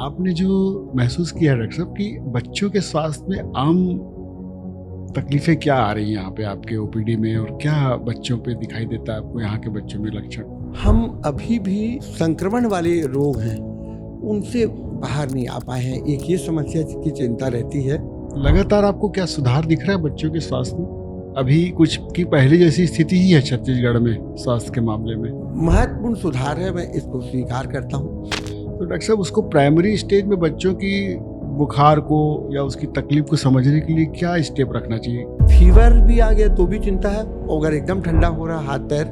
आपने जो महसूस किया डॉक्टर साहब कि बच्चों के स्वास्थ्य में आम तकलीफें क्या आ रही हैं यहाँ पे आपके ओपीडी में, और क्या बच्चों पे दिखाई देता है आपको यहाँ के बच्चों में लक्षण? हम अभी भी संक्रमण वाले रोग हैं उनसे बाहर नहीं आ पाए हैं। एक ये समस्या की चिंता रहती है। लगातार आपको क्या सुधार दिख रहा है बच्चों के स्वास्थ्य में? अभी कुछ की पहले जैसी स्थिति ही है छत्तीसगढ़ में स्वास्थ्य के मामले में? महत्वपूर्ण सुधार है, मैं इसको स्वीकार करता हूँ। तो डॉक्टर साहब, उसको प्राइमरी स्टेज में बच्चों की बुखार को या उसकी तकलीफ को समझने के लिए क्या स्टेप रखना चाहिए? फीवर भी आ गया तो भी चिंता है, और अगर एकदम ठंडा हो रहा हाथ पैर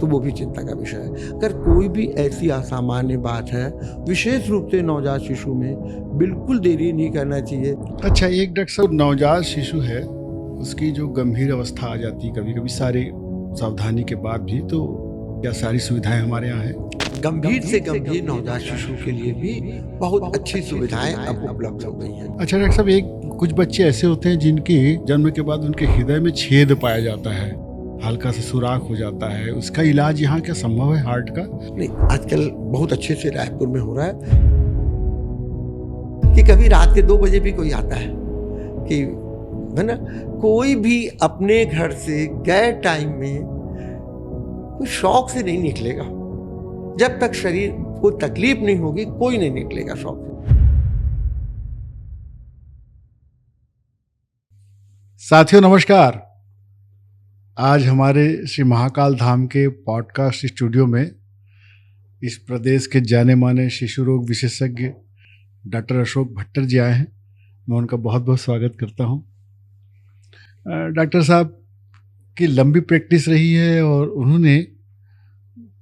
तो वो भी चिंता का विषय है। अगर कोई भी ऐसी असामान्य बात है, विशेष रूप से नवजात शिशु में, बिल्कुल देरी नहीं करना चाहिए। अच्छा, एक डॉक्टर साहब, नवजात शिशु है, उसकी जो गंभीर अवस्था आ जाती है कभी कभी सारी सावधानी के बाद भी, तो क्या सारी सुविधाएं हमारे यहाँ है? गंभीर से गंभीर नवजात शिशु के लिए भी बहुत अच्छी सुविधाएं अब उपलब्ध हो गई हैं। अच्छा डॉक्टर साहब, कुछ बच्चे ऐसे होते हैं जिनके जन्म के बाद उनके हृदय में छेद पाया जाता है, हल्का सा सुराख हो जाता है, उसका इलाज यहाँ क्या संभव है हार्ट का? नहीं, आजकल बहुत अच्छे से रायपुर में हो रहा है कि कभी रात के 2 बजे भी कोई आता है कि है ना, कोई भी अपने घर से गए टाइम में कोई शौक से नहीं निकलेगा। जब तक शरीर को तकलीफ नहीं होगी कोई नहीं निकलेगा शौक से। साथियों नमस्कार। आज हमारे श्री महाकाल धाम के पॉडकास्ट स्टूडियो में इस प्रदेश के जाने माने शिशु रोग विशेषज्ञ डॉक्टर अशोक भट्टर जी आए हैं। मैं उनका बहुत बहुत स्वागत करता हूं। डॉक्टर साहब की लंबी प्रैक्टिस रही है और उन्होंने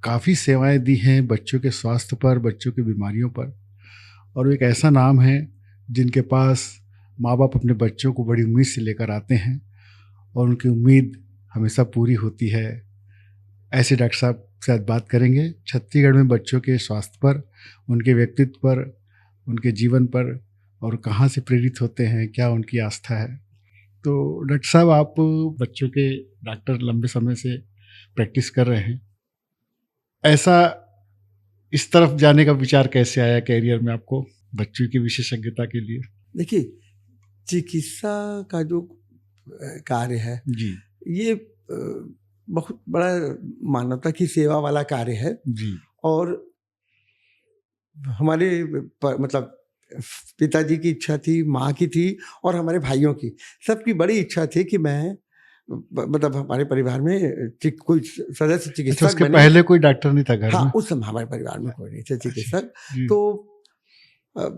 काफ़ी सेवाएं दी हैं बच्चों के स्वास्थ्य पर, बच्चों की बीमारियों पर, और वो एक ऐसा नाम है जिनके पास माँ बाप अपने बच्चों को बड़ी उम्मीद से लेकर आते हैं और उनकी उम्मीद हमेशा पूरी होती है। ऐसे डॉक्टर साहब से आज बात करेंगे छत्तीसगढ़ में बच्चों के स्वास्थ्य पर, उनके व्यक्तित्व पर, उनके जीवन पर, और कहाँ से प्रेरित होते हैं, क्या उनकी आस्था है। तो डॉक्टर साहब, आप बच्चों के डॉक्टर लंबे समय से प्रैक्टिस कर रहे हैं, ऐसा इस तरफ जाने का विचार कैसे आया कैरियर में आपको बच्चों की विशेषज्ञता के लिए? देखिए, चिकित्सा का जो कार्य है जी ये बहुत बड़ा मानवता की सेवा वाला कार्य है जी। और हमारे मतलब पिताजी की इच्छा थी, माँ की थी और हमारे भाइयों की, सबकी बड़ी इच्छा थी कि मैं मतलब हमारे परिवार में कोई सदस्य चिकित्सक उसके बने। पहले कोई डॉक्टर नहीं था घर हाँ, में? उस समय हमारे परिवार में कोई नहीं थे चिकित्सक। जी। तो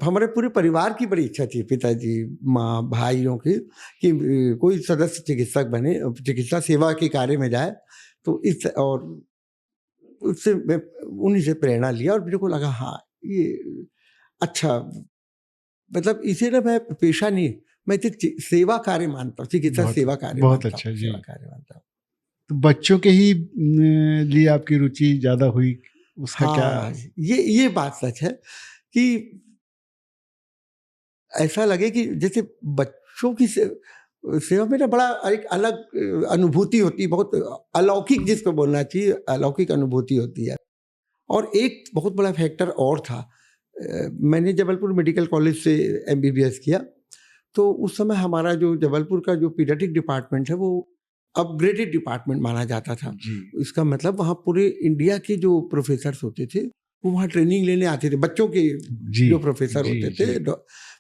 हमारे पूरे परिवार की बड़ी इच्छा थी, पिताजी, माँ, भाइयों की, कि कोई सदस्य चिकित्सक बने, चिकित्सा सेवा के कार्य में जाए। तो इस और उससे मैं उन्हीं से प्रेरणा लिया और मेरे को लगा हाँ ये अच्छा, मतलब इसे ना मैं पेशा नहीं, मैं इसे सेवा कार्य मानता हूँ, चिकित्सा सेवा कार्य बहुत मानता अच्छा हूँ, जी। सेवा कार्य मानता हूँ। तो बच्चों के ही लिए आपकी रुचि ज़्यादा हुई, उसका हाँ, क्या? ये बात सच है कि ऐसा लगे कि जैसे बच्चों की सेवा में ना बड़ा एक अलग अनुभूति होती है, बहुत अलौकिक, जिसको बोलना चाहिए अलौकिक अनुभूति होती है। और एक बहुत बड़ा फैक्टर और था, मैंने जबलपुर मेडिकल कॉलेज से MBBS किया, तो उस समय हमारा जो जबलपुर का जो पीडियाट्रिक डिपार्टमेंट है वो अपग्रेडेड डिपार्टमेंट माना जाता था। इसका मतलब वहाँ पूरे इंडिया के जो प्रोफेसर्स होते थे वो वहाँ ट्रेनिंग लेने आते थे, बच्चों के जो प्रोफेसर होते थे,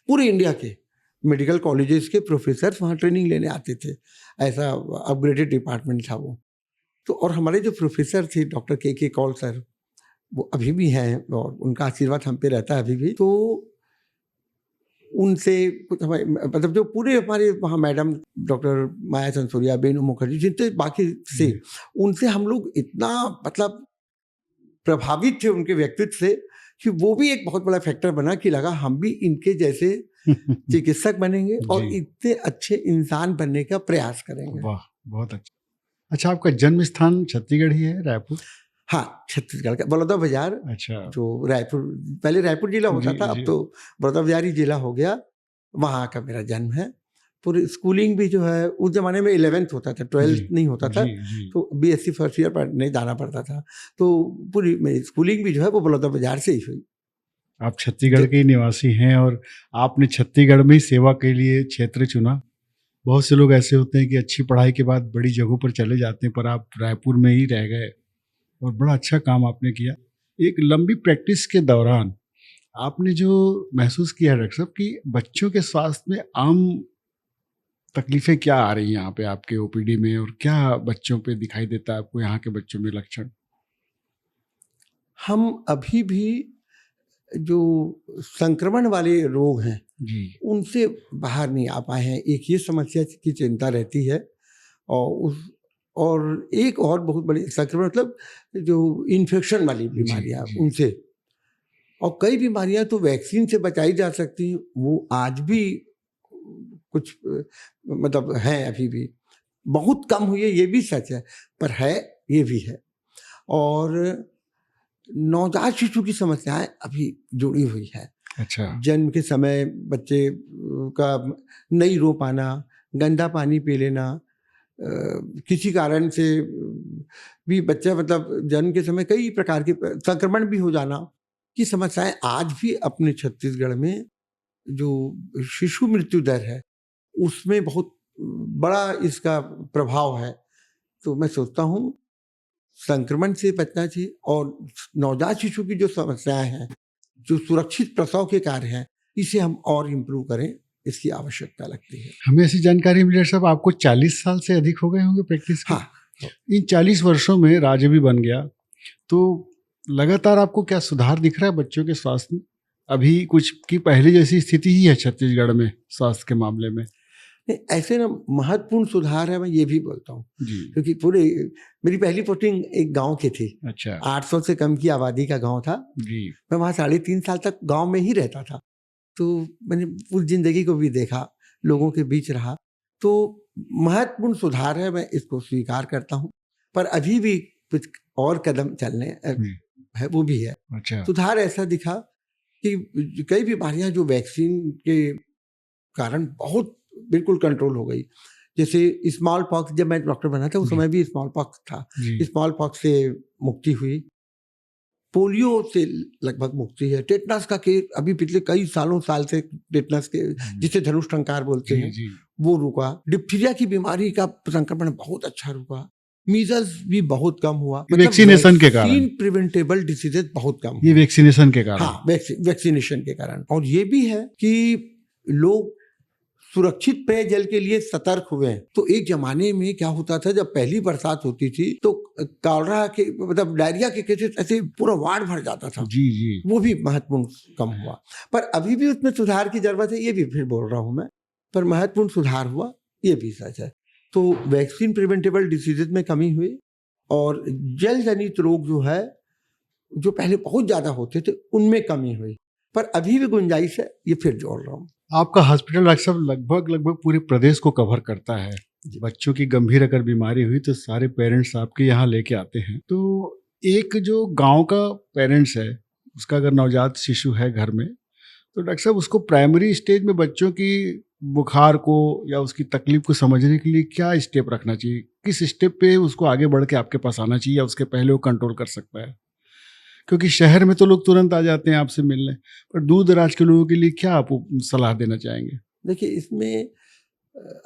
पूरे इंडिया के मेडिकल कॉलेजेस के प्रोफेसर्स वहाँ ट्रेनिंग लेने आते थे। ऐसा अपग्रेडेड डिपार्टमेंट था वो। तो और हमारे जो प्रोफेसर थे डॉक्टर के कौल सर, वो अभी भी हैं और उनका आशीर्वाद हम पे रहता है अभी भी। तो उनसे कुछ हमारे मतलब जो पूरे हमारे वहाँ मैडम डॉक्टर माया संसूरिया, बेनू मुखर्जी, जितने बाकी से, उनसे हम लोग इतना मतलब प्रभावित थे उनके व्यक्तित्व से कि वो भी एक बहुत बड़ा फैक्टर बना कि लगा हम भी इनके जैसे चिकित्सक बनेंगे और इतने अच्छे इंसान बनने का प्रयास करेंगे। वाह, बहुत अच्छा। अच्छा, आपका जन्म स्थान छत्तीसगढ़ ही है, रायपुर? हाँ, छत्तीसगढ़ का बलौदा बाजार। अच्छा। जो रायपुर, पहले रायपुर जिला होता था, अब तो बलौदा बाजार ही जिला हो गया, वहाँ का मेरा जन्म है। पूरी स्कूलिंग भी जो है उस जमाने में 11th होता था, 12th नहीं होता था, तो BSc फर्स्ट ईयर पढ़ने जाना पड़ता था। तो पूरी मेरी स्कूलिंग भी जो है वो बलौदा बाजार से ही हुई। आप छत्तीसगढ़ के ही निवासी हैं और आपने छत्तीसगढ़ में ही सेवा के लिए क्षेत्र चुना। बहुत से लोग ऐसे होते हैं कि अच्छी पढ़ाई के बाद बड़ी जगहों पर चले जाते हैं, पर आप रायपुर में ही रह गए और बड़ा अच्छा काम आपने किया। एक लंबी प्रैक्टिस के दौरान आपने जो महसूस किया डॉक्टर साहब कि बच्चों के स्वास्थ्य में आम तकलीफें क्या आ रही हैं यहाँ पे आपके ओपीडी में, और क्या बच्चों पे दिखाई देता है आपको यहाँ के बच्चों में लक्षण? हम अभी भी जो संक्रमण वाले रोग हैं जी उनसे बाहर नहीं आ पाए हैं। एक ये समस्या की चिंता रहती है, और एक और बहुत बड़ी संक्रमण मतलब जो इन्फेक्शन वाली बीमारियां जी। उनसे, और कई बीमारियां तो वैक्सीन से बचाई जा सकती हैं, वो आज भी कुछ मतलब हैं, अभी भी बहुत कम हुई है, ये भी सच है, पर है, ये भी है। और नवजात शिशु की समस्याएं अभी जुड़ी हुई है। अच्छा। जन्म के समय बच्चे का नहीं रो पाना, गंदा पानी पी लेना, किसी कारण से भी बच्चा मतलब जन्म के समय कई प्रकार के संक्रमण भी हो जाना की समस्याएं आज भी अपने छत्तीसगढ़ में जो शिशु मृत्यु दर है उसमें बहुत बड़ा इसका प्रभाव है। तो मैं सोचता हूँ संक्रमण से बचना चाहिए, और नवजात शिशु की जो समस्याएं हैं, जो सुरक्षित प्रसव के कार्य हैं, इसे हम और इम्प्रूव करें, इसकी आवश्यकता लगती है। हमें ऐसी जानकारी मिली डॉक्टर साहब, आपको 40 साल से अधिक हो गए होंगे प्रैक्टिस के। हाँ, इन 40 वर्षों में राज्य भी बन गया, तो लगातार आपको क्या सुधार दिख रहा है बच्चों के स्वास्थ्य में? अभी कुछ की पहले जैसी स्थिति ही है छत्तीसगढ़ में स्वास्थ्य के मामले में? ऐसे ना महत्वपूर्ण सुधार है, मैं ये भी बोलता हूँ, जी। क्योंकि पूरे मेरी पहली पोस्टिंग एक गांव की थी। अच्छा। 800 से कम की आबादी का गांव था। जी। मैं वहाँ 3.5 साल तक गांव में ही रहता था, तो मैंने पूरी जिंदगी को भी देखा, लोगों के बीच रहा, तो महत्वपूर्ण सुधार है, मैं इसको स्वीकार करता हूँ, पर अभी भी कुछ और कदम चलने है, वो भी है। अच्छा। सुधार ऐसा दिखा कि कई बीमारियां जो वैक्सीन के कारण बहुत बिल्कुल कंट्रोल हो गई, जैसे स्मॉल पॉक्स, जब मैं डॉक्टर बना था उस समय भी स्मॉल पॉक्स था, स्मॉल पॉक्स से मुक्ति हुई, पोलियो से लगभग मुक्ति है, टेटनस का केस अभी पिछले कई साल से टेटनस के जिसे धनुष टंकार बोलते हैं वो रुका, डिप्थीरिया की बीमारी का संक्रमण बहुत अच्छा रुका, मीजल्स भी बहुत कम हुआ, वैक्सीनेशन के कारण, प्रिवेंटेबल डिसीजेज बहुत कम, ये वैक्सीनेशन के कारण। हाँ, वैक्सीनेशन के कारण। और ये भी है कि लोग सुरक्षित पेयजल के लिए सतर्क हुए हैं। तो एक जमाने में क्या होता था, जब पहली बरसात होती थी तो कॉलरा के मतलब डायरिया के केसेस ऐसे पूरा वार्ड भर जाता था। जी। वो भी महत्वपूर्ण कम हुआ, पर अभी भी उसमें सुधार की जरूरत है, ये भी फिर बोल रहा हूं मैं, पर महत्वपूर्ण सुधार हुआ, ये भी सच है। तो वैक्सीन प्रिवेंटेबल डिसीजेज में कमी हुई, और जल जनित रोग जो है, जो पहले बहुत ज्यादा होते थे, उनमें कमी हुई, पर अभी भी गुंजाइश है, ये फिर जोड़ रहा हूँ। आपका हॉस्पिटल डॉक्टर साहब लगभग पूरे प्रदेश को कवर करता है। बच्चों की गंभीर अगर बीमारी हुई तो सारे पेरेंट्स आपके यहाँ लेके आते हैं। तो एक जो गांव का पेरेंट्स है, उसका अगर नवजात शिशु है घर में, तो डॉक्टर साहब उसको प्राइमरी स्टेज में बच्चों की बुखार को या उसकी तकलीफ को समझने के लिए क्या स्टेप रखना चाहिए? किस स्टेप पे उसको आगे बढ़ के आपके पास आना चाहिए या उसके पहले वो कंट्रोल कर सकता है? क्योंकि शहर में तो लोग तुरंत आ जाते हैं आपसे मिलने, पर दूर दराज के लोगों के लिए क्या आप सलाह देना चाहेंगे? देखिए, इसमें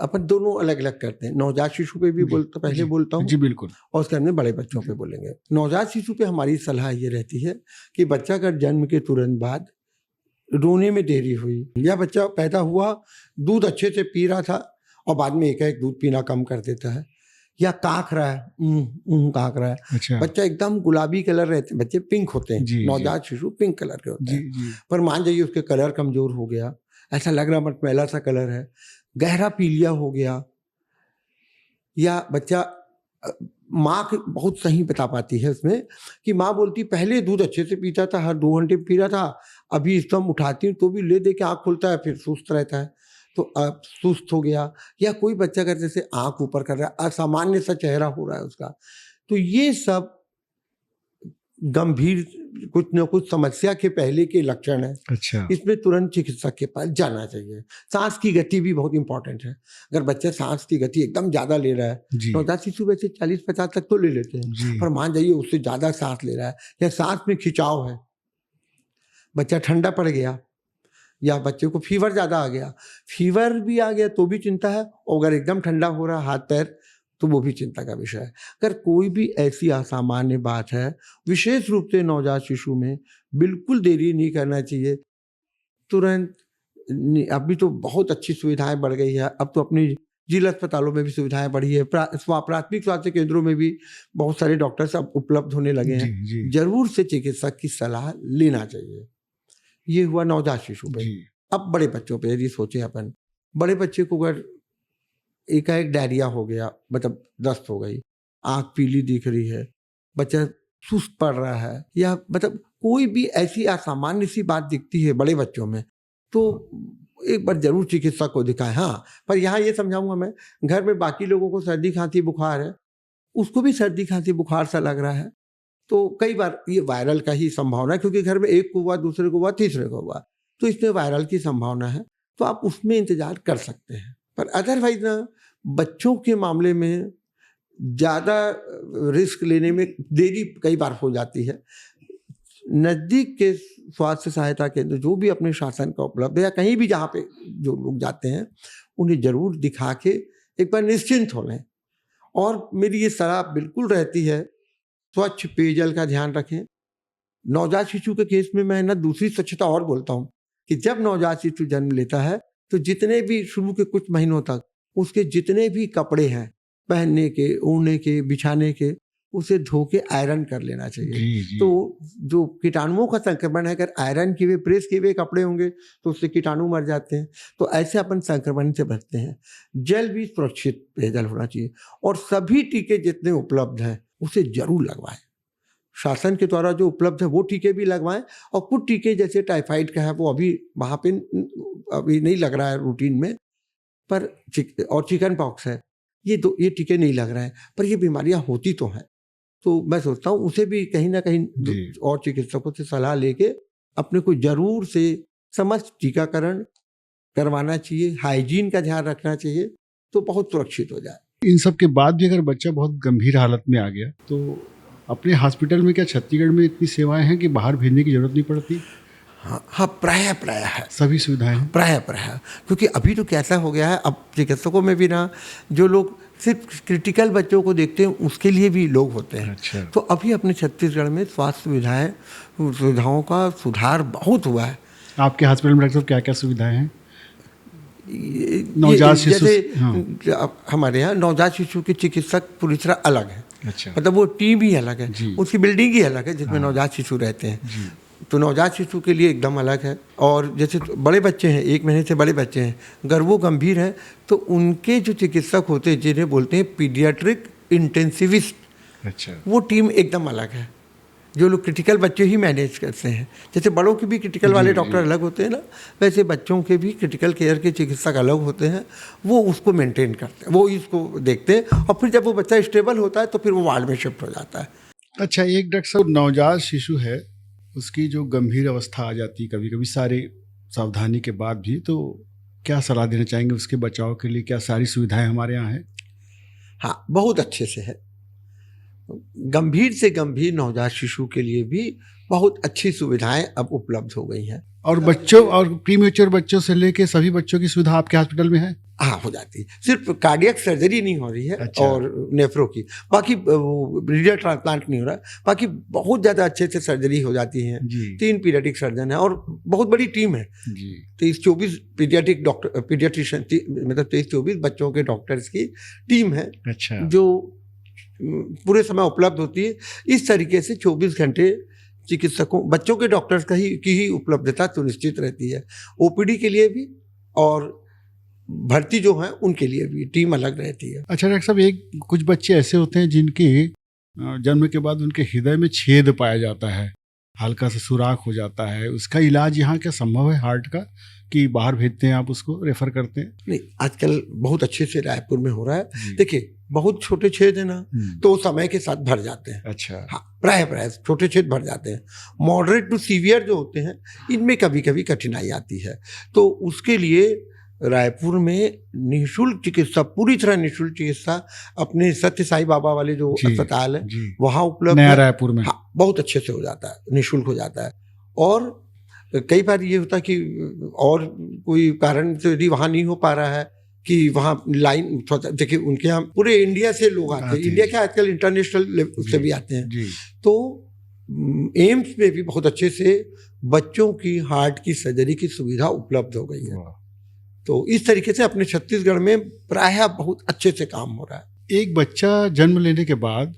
अपन दोनों अलग अलग करते हैं। नवजात शिशु पे भी पहले बोलता हूँ। जी बिल्कुल। और उसके बाद में बड़े बच्चों पे बोलेंगे। नवजात शिशु पे हमारी सलाह ये रहती है कि बच्चा का जन्म के तुरंत बाद रोने में देरी हुई, या बच्चा पैदा हुआ दूध अच्छे से पी रहा था और बाद में एक दूध पीना कम कर देता है, या काँख रहा है, काँख रहा है। अच्छा। बच्चा एकदम गुलाबी कलर रहते हैं, बच्चे पिंक होते हैं, नवजात शिशु पिंक कलर के होते हैं, पर मान जाइए उसके कलर कमजोर हो गया, ऐसा लग रहा मटमैला सा कलर है, गहरा पीलिया हो गया, या बच्चा माँ बहुत सही बता पाती है उसमें कि माँ बोलती पहले दूध अच्छे से पीता था, हर 2 घंटे पी रहा था, अभी इस समय उठाती हूँ तो भी ले दे के आँख खुलता है, फिर सुस्त रहता है, तो अब सुस्त हो गया। या कोई बच्चा अगर जैसे आँख ऊपर कर रहा है, असामान्य सा चेहरा हो रहा है उसका, तो ये सब गंभीर कुछ न कुछ समस्या के पहले के लक्षण है। अच्छा। इसमें तुरंत चिकित्सक के पास जाना चाहिए। सांस की गति भी बहुत इंपॉर्टेंट है। अगर बच्चा सांस की गति एकदम ज्यादा ले रहा है, नवजात शिशु वैसे 40-50 तक तो ले लेते हैं, पर मान जाइए उससे ज्यादा सांस ले रहा है या सांस में खिंचाव है, बच्चा ठंडा पड़ गया या बच्चे को फीवर ज़्यादा आ गया, फीवर भी आ गया तो भी चिंता है, और अगर एकदम ठंडा हो रहा हाथ पैर तो वो भी चिंता का विषय है। अगर कोई भी ऐसी असामान्य बात है, विशेष रूप से नवजात शिशु में, बिल्कुल देरी नहीं करना चाहिए, तुरंत। अभी तो बहुत अच्छी सुविधाएं बढ़ गई है, अब तो अपनी जिला अस्पतालों में भी सुविधाएं बढ़ी है, प्राथमिक स्वास्थ्य केंद्रों में भी बहुत सारे डॉक्टर्स अब उपलब्ध होने लगे हैं। जी। जरूर से चिकित्सक की सलाह लेना चाहिए। ये हुआ नवजात शिशु पे। अब बड़े बच्चों पे यदि सोचे अपन, बड़े बच्चे को अगर एकाएक डायरिया हो गया, मतलब दस्त हो गई, आंख पीली दिख रही है, बच्चा सुस्त पड़ रहा है, या मतलब कोई भी ऐसी असामान्य सी बात दिखती है बड़े बच्चों में, तो एक बार जरूर चिकित्सक को दिखाएं। हाँ, पर यहाँ ये समझाऊंगा मैं, घर में बाकी लोगों को सर्दी खांसी बुखार है, उसको भी सर्दी खांसी बुखार सा लग रहा है, तो कई बार ये वायरल का ही संभावना है, क्योंकि घर में एक को हुआ, दूसरे को हुआ, तीसरे को हुआ, तो इसमें वायरल की संभावना है, तो आप उसमें इंतजार कर सकते हैं। पर अदरवाइज ना, बच्चों के मामले में ज़्यादा रिस्क लेने में देरी कई बार हो जाती है। नज़दीक के स्वास्थ्य सहायता केंद्र जो भी अपने शासन का उपलब्ध है, या कहीं भी जहाँ पे जो लोग जाते हैं, उन्हें जरूर दिखा के एक बार निश्चिंत हो लें। और मेरी ये सलाह बिल्कुल रहती है, स्वच्छ पेयजल का ध्यान रखें। नवजात शिशु के केस में मैं ना दूसरी स्वच्छता और बोलता हूँ कि जब नवजात शिशु जन्म लेता है तो जितने भी शुरू के कुछ महीनों तक उसके जितने भी कपड़े हैं पहनने के, ओढ़ने के, बिछाने के, उसे धो के आयरन कर लेना चाहिए। जी। तो जो कीटाणुओं का संक्रमण है, अगर आयरन किए हुए, प्रेस किए हुए कपड़े होंगे तो उससे कीटाणु मर जाते हैं, तो ऐसे अपन संक्रमण से बचते हैं। जल भी सुरक्षित पेयजल होना चाहिए, और सभी टीके जितने उपलब्ध हैं उसे जरूर लगवाएं। शासन के द्वारा जो उपलब्ध है वो टीके भी लगवाएं, और कुछ टीके जैसे टाइफाइड का है वो अभी वहाँ पे अभी नहीं लग रहा है रूटीन में, पर और चिकन पॉक्स है, ये टीके नहीं लग रहे हैं, पर ये बीमारियां होती तो हैं। तो मैं सोचता हूँ उसे भी कहीं ना कहीं और चिकित्सकों से सलाह लेके अपने को जरूर से समस्त टीकाकरण करवाना चाहिए, हाइजीन का ध्यान रखना चाहिए, तो बहुत सुरक्षित हो जाए। इन सब के बाद भी अगर बच्चा बहुत गंभीर हालत में आ गया तो अपने हॉस्पिटल में, क्या छत्तीसगढ़ में इतनी सेवाएं हैं कि बाहर भेजने की जरूरत नहीं पड़ती? हाँ, प्राय है, सभी सुविधाएं हैं प्राय, क्योंकि अभी तो कैसा हो गया है, अब चिकित्सकों में भी ना, जो लोग सिर्फ क्रिटिकल बच्चों को देखते हैं उसके लिए भी लोग होते हैं। अच्छा। तो अभी अपने छत्तीसगढ़ में स्वास्थ्य सुविधाओं का सुधार बहुत हुआ है। आपके हॉस्पिटल में डॉक्टर साहब क्या क्या सुविधाएं हैं? नवजात शिशु, हाँ। हमारे यहाँ नवजात शिशु के चिकित्सक पूरी तरह अलग है। अच्छा। मतलब वो टीम ही अलग है, उसकी बिल्डिंग ही अलग है जिसमें नवजात शिशु रहते हैं, तो नवजात शिशु के लिए एकदम अलग है। और जैसे बड़े बच्चे हैं, 1 महीने से बड़े बच्चे हैं, अगर वो गंभीर हैं तो उनके जो चिकित्सक होते हैं, जिन्हें बोलते हैं पीडियाट्रिक इंटेंसिविस्ट, अच्छा, वो टीम एकदम अलग है, जो लोग क्रिटिकल बच्चे ही मैनेज करते हैं। जैसे बड़ों के भी क्रिटिकल वाले डॉक्टर अलग होते हैं ना, वैसे बच्चों के भी क्रिटिकल केयर के चिकित्सक अलग होते हैं, वो उसको मेंटेन करते हैं, वो इसको देखते हैं, और फिर जब वो बच्चा स्टेबल होता है तो फिर वो वार्ड में शिफ्ट हो जाता है। अच्छा, एक डॉक्टर साहब, नवजात शिशु है, उसकी जो गंभीर अवस्था आ जाती है कभी कभी, सारे सावधानी के बाद भी, तो क्या सलाह देना चाहेंगे उसके बचाव के लिए? क्या सारी सुविधाएं हमारे यहाँ हैं? हाँ, बहुत अच्छे से है। गंभीर से गंभीर नवजात शिशु के लिए भी बहुत अच्छी सुविधाएं अब उपलब्ध हो गई हैं। और बच्चों और प्रीमेच्योर बच्चों से लेके सभी बच्चों की सुविधा आपके हॉस्पिटल में है? हाँ, हो जाती है। सिर्फ कार्डियक सर्जरी नहीं हो रही है। अच्छा। और नेफ्रो की, बाकी रीनल ट्रांसप्लांट नहीं हो रहा, बाकी बहुत ज़्यादा अच्छे से सर्जरी हो जाती है। 3 पीडियाट्रिक सर्जन है और बहुत बड़ी टीम है। 23-24 पीडियाट्रिक डॉक्टर, पीडियाट्रिशियन, मतलब 23-24 बच्चों के डॉक्टर्स की टीम है। अच्छा। जो पूरे समय उपलब्ध होती है। इस तरीके से 24 घंटे चिकित्सकों, बच्चों के डॉक्टर्स की ही उपलब्धता सुनिश्चित रहती है। ओपीडी के लिए भी और भर्ती जो है उनके लिए भी टीम अलग रहती है। अच्छा डॉक्टर साहब, कुछ बच्चे ऐसे होते हैं जिनके जन्म के बाद उनके हृदय में छेद पाया जाता है, हल्का सा सुराख हो जाता है, उसका इलाज यहाँ क्या संभव है हार्ट का, कि बाहर भेजते हैं आप, उसको रेफर करते हैं? नहीं, आजकल बहुत अच्छे से रायपुर में हो रहा है। देखिए, बहुत छोटे छेद है ना, तो समय के साथ भर जाते हैं। अच्छा। हाँ, प्राय छोटे छेद भर जाते हैं। मॉडरेट टू सीवियर जो होते हैं, इनमें कभी कभी कठिनाई आती है, तो उसके लिए रायपुर में निःशुल्क चिकित्सा, पूरी तरह निःशुल्क चिकित्सा अपने सत्य साई बाबा वाले जो अस्पताल है वहाँ उपलब्ध नया है। रायपुर में। हाँ, बहुत अच्छे से हो जाता है, निःशुल्क हो जाता है। और कई बार ये होता है कि और कोई कारण से यदि वहाँ नहीं हो पा रहा है कि वहाँ लाइन, देखिए उनके यहाँ पूरे इंडिया से लोग आते हैं, इंडिया के आजकल इंटरनेशनल लेवल से भी आते हैं जी। तो एम्स में भी बहुत अच्छे से बच्चों की हार्ट की सर्जरी की सुविधा उपलब्ध हो गई है। तो इस तरीके से अपने छत्तीसगढ़ में प्रायः बहुत अच्छे से काम हो रहा है। एक बच्चा जन्म लेने के बाद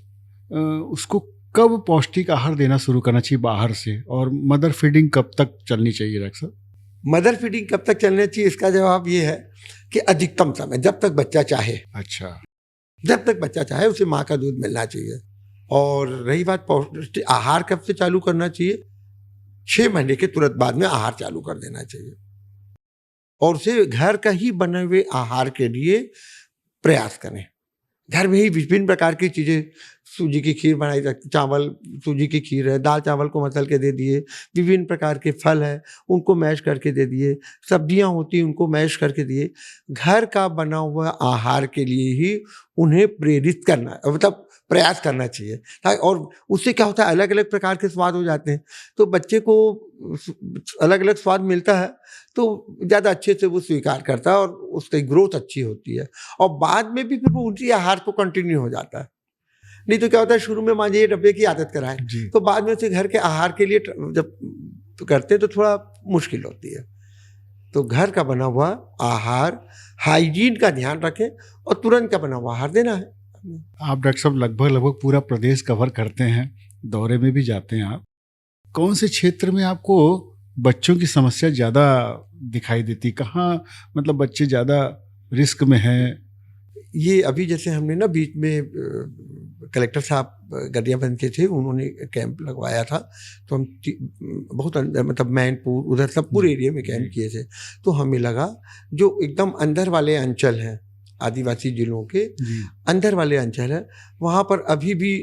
उसको कब पौष्टिक आहार देना शुरू करना चाहिए बाहर से, और मदर फीडिंग कब तक चलनी चाहिए डॉक्टर साहब? मदर फीडिंग कब तक चलनी चाहिए, इसका जवाब ये है कि अधिकतम समय, जब तक बच्चा चाहे। अच्छा। जब तक बच्चा चाहे उसे माँ का दूध मिलना चाहिए। और रही बात पौष्टिक आहार कब से चालू करना चाहिए, 6 महीने के तुरंत बाद में आहार चालू कर देना चाहिए और उसे घर का ही बने हुए आहार के लिए प्रयास करें। घर में ही विभिन्न प्रकार की चीज़ें, सूजी की खीर बनाई जाती, चावल सूजी की खीर है, दाल चावल को मसल के दे दिए, विभिन्न प्रकार के फल है उनको मैश करके दे दिए, सब्जियां होती उनको मैश करके दिए। घर का बना हुआ आहार के लिए ही उन्हें प्रेरित करना, मतलब प्रयास करना चाहिए। और उससे क्या होता है, अलग अलग प्रकार के स्वाद हो जाते हैं, तो बच्चे को अलग अलग स्वाद मिलता है तो ज़्यादा अच्छे से वो स्वीकार करता है और उसकी ग्रोथ अच्छी होती है और बाद में भी फिर वो उसी आहार को कंटिन्यू हो जाता है। नहीं तो क्या होता है, शुरू में मान लीजिए डब्बे की आदत कराएं तो बाद में उसे घर के आहार के लिए जब करते हैं तो थोड़ा मुश्किल होती है। तो घर का बना हुआ आहार, हाइजीन का ध्यान रखें और तुरंत का बना हुआ आहार देना है। आप डॉक्टर साहब लगभग पूरा प्रदेश कवर करते हैं, दौरे में भी जाते हैं आप। कौन से क्षेत्र में आपको बच्चों की समस्या ज़्यादा दिखाई देती, कहाँ मतलब बच्चे ज़्यादा रिस्क में हैं? ये अभी जैसे हमने ना बीच में कलेक्टर साहब गरियाबंद के थे, उन्होंने कैंप लगवाया था तो हम बहुत अंदर, मतलब मैनपुर उधर सब पूरे एरिया में कैंप किए थे। तो हमें लगा जो एकदम अंदर वाले अंचल हैं, आदिवासी जिलों के अंदर वाले अंचल है, वहाँ पर अभी भी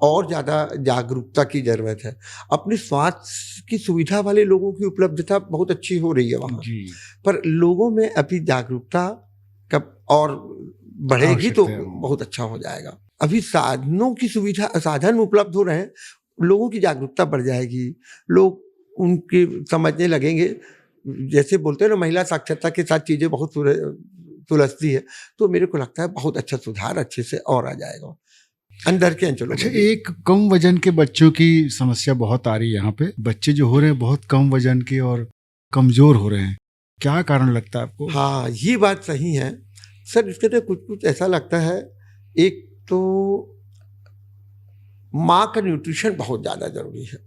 और ज़्यादा जागरूकता की ज़रूरत है। अपने स्वास्थ्य की सुविधा वाले लोगों की उपलब्धता बहुत अच्छी हो रही है वहाँ, पर लोगों में अभी जागरूकता कब और बढ़ेगी तो बहुत अच्छा हो जाएगा। अभी साधनों की सुविधा, साधन उपलब्ध हो रहे हैं, लोगों की जागरूकता बढ़ जाएगी, लोग उनके समझने लगेंगे। जैसे बोलते हैं ना, महिला साक्षरता के साथ चीज़ें बहुत सुलझती है, तो मेरे को लगता है बहुत अच्छा सुधार अच्छे से और आ जाएगा अंदर के अंचलों। अच्छा, एक कम वजन के बच्चों की समस्या बहुत आ रही है यहाँ पे, बच्चे जो हो रहे हैं बहुत कम वजन के और कमजोर हो रहे हैं, क्या कारण लगता है आपको? हाँ, ये बात सही है सर। इसके तो कुछ ऐसा लगता है, एक तो माँ का न्यूट्रिशन बहुत ज़्यादा जरूरी है,